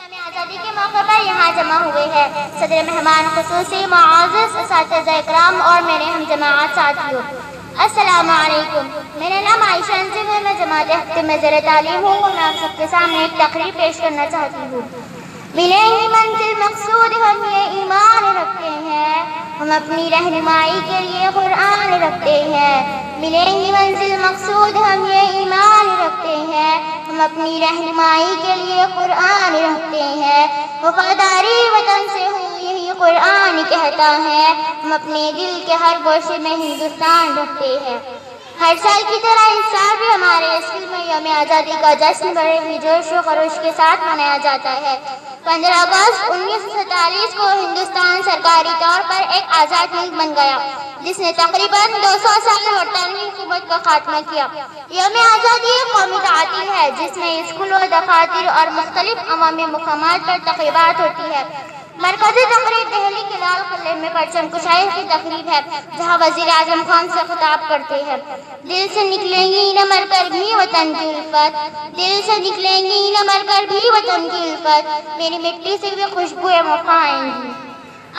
یوم آزادی کے موقع پر یہاں جمع ہوئے ہیں صدر مہمان خصوصی معزز اساتذہ اکرام اور میرے ہم جماعت ساتھیوں، السلام علیکم۔ میرا نام عائشہ انصف ہے، میں جماعت ہفتے میں زیر تعلیم ہوں اور میں آپ سب کے سامنے ایک تقریر پیش کرنا چاہتی ہوں۔ ملیں گی منزل مقصود ہم یہ ایمان رکھتے ہیں، ہم اپنی رہنمائی کے لیے قرآن رکھتے ہیں۔ ملیں گی منزل مقصود ہم یہ ایمان رکھتے ہیں، ہم اپنی رہنمائی کے لیے قرآن رکھتے ہیں۔ وفاداری وطن سے ہوں یہی قرآن کہتا ہے، ہم اپنے دل کے ہر گوشے میں ہندوستان رکھتے ہیں۔ ہر سال کی طرح اس سال بھی ہمارے اسکول میں یوم آزادی کا جشن بڑے ہی جوش و خروش کے ساتھ منایا جاتا ہے۔ 15 اگست 1947 کو ہندوستان سرکاری طور پر ایک آزاد ملک بن گیا، جس نے تقریباً 200 سال برطانوی حکومت کا خاتمہ کیا۔ یوم آزادی ایک قومی تعطیل ہے جس میں اسکولوں، دفاتر اور مختلف عوامی مقامات پر تقریبات ہوتی ہے۔ مرکزی تقریب دہلی کے لال قلعے میں پرچم کشائی کی تقریب ہے، جہاں وزیر اعظم خان سے خطاب کرتے ہیں۔ دل سے نکلیں گی نہ مر کر بھی وطن کی الفت، دل سے نکلیں گی نہ مر کر بھی وطن کی الفت، میری مٹی سے بھی خوشبوئیں وفا آئیں گی۔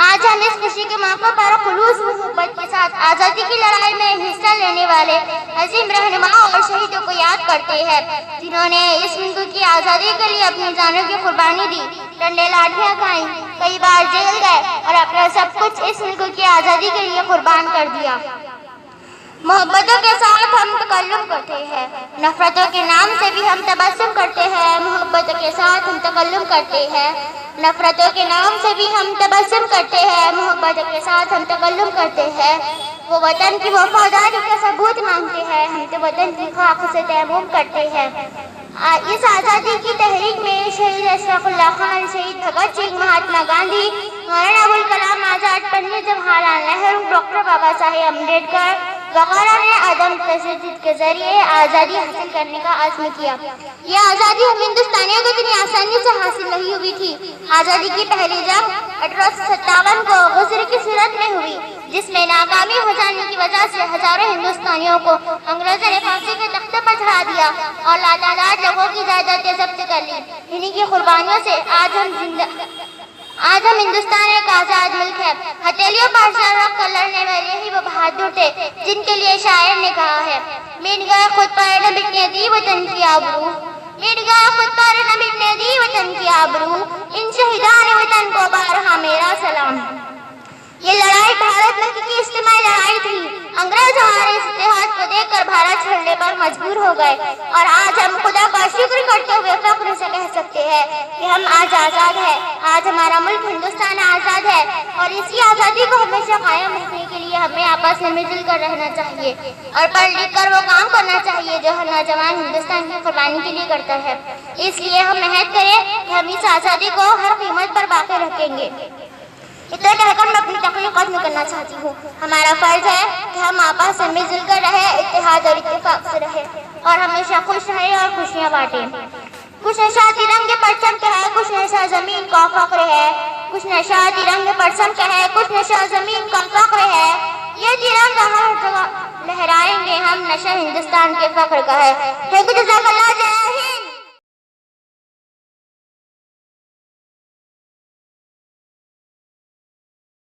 آج ہم اس خوشی کے موقع پر خلوص و محبت کے ساتھ آزادی کی لڑائی میں حصہ لینے والے عظیم رہنماؤں اور شہیدوں کو یاد کرتے ہیں، جنہوں نے اس ملک کی آزادی کے لیے اپنی جانوں کی قربانی دی، ڈنڈے لاٹھیاں کھائیں، کئی بار جیل گئے اور اپنا سب کچھ اس ملک کی آزادی کے لیے قربان کر دیا۔ محبتوں کے ساتھ ہم تکلم کرتے ہیں، نفرتوں کے نام سے بھی ہم تبسم کرتے ہیں۔ محبتوں کے ساتھ ہم تکلم کرتے ہیں، نفرتوں کے نام سے بھی ہم تبسم کرتے ہیں۔ محبتوں کے ساتھ ہم تکلم کرتے ہیں، وہ وطن کی وفاداری کا ثبوت مانگتے ہیں، ہم تو وطن کی خاک سے تیمم کرتے ہیں۔ اس آزادی کی تحریک میں شہید اشفاق اللہ خان، شہید بھگت سنگھ، مہاتما گاندھی، مولانا ابوالکلام آزاد، پنڈت جواہر لال نہرو، ڈاکٹر بابا صاحب امبیڈکر وغیرہ نے عدم تشدد کے ذریعے آزادی حاصل کرنے کا عزم کیا۔ یہ آزادی ہم ہندوستانیوں کو اتنی آسانی سے حاصل نہیں ہوئی تھی۔ آزادی کی پہلی جنگ 1857 کو غزر کی صورت میں ہوئی، جس میں ناکامی ہو جانے کی وجہ سے ہزاروں ہندوستانیوں کو انگریزوں نے پھانسی کے تختے پر چڑھا دیا اور لاتعداد لوگوں کی جائیدادیں ضبط کر لی۔ انہی کی قربانیوں سے آج ہم ہندوستان ایک آزاد ملک ہے۔ ہتھیلیوں پر سر رکھ کر لڑنے والے ہی وہ بہادر تھے جن کے لیے شاعر نے کہا ہے، مٹ گئے خود پر نہ مٹنے دی وطن کی آبرو، مٹ گئے خود پر نہ مٹنے دی وطن کی آبرو، ان شہیدان وطن کو بارہا میرا سلام۔ یہ لڑائی بھارت ملک کی اجتماعی لڑائی تھی۔ انگریز ہمارے اس اتحاد کو دیکھ کر بھارت چھوڑنے پر مجبور ہو گئے، اور آج ہم خدا کا شکر کرتے ہوئے فخر سے کہہ سکتے ہیں کہ ہم آج آزاد ہیں۔ آج ہمارا ملک ہندوستان آزاد ہے، اور اسی آزادی کو ہمیشہ قائم رکھنے کے لیے ہمیں آپس میں مل جل کر رہنا چاہیے اور پڑھ لکھ کر وہ کام کرنا چاہیے جو ہر نوجوان ہندوستان کی قربانی کے لیے کرتا ہے۔ اس لیے ہم عہد کریں کہ ہم اس آزادی کو ہر قیمت پر باقی رکھیں گے۔ اتنا کہہ کر میں اپنی تقریر ختم کرنا چاہتی ہوں۔ ہمارا فرض ہے کہ ہم آپس میں مل جل کر رہیں، اتحاد اور اتفاق سے رہیں اور ہمیشہ خوش رہیں اور خوشیاں بانٹیں۔ کچھ نشہ ترنگے پرچم کا ہے، کچھ نشہ زمین کا فخر ہے، کچھ نشہ ترنگے پرچم کا ہے، کچھ نشہ زمین کا فخر ہے، یہ ترنگا ہر جگہ لہرائیں گے ہم، نشہ ہندوستان کے فخر کا ہے۔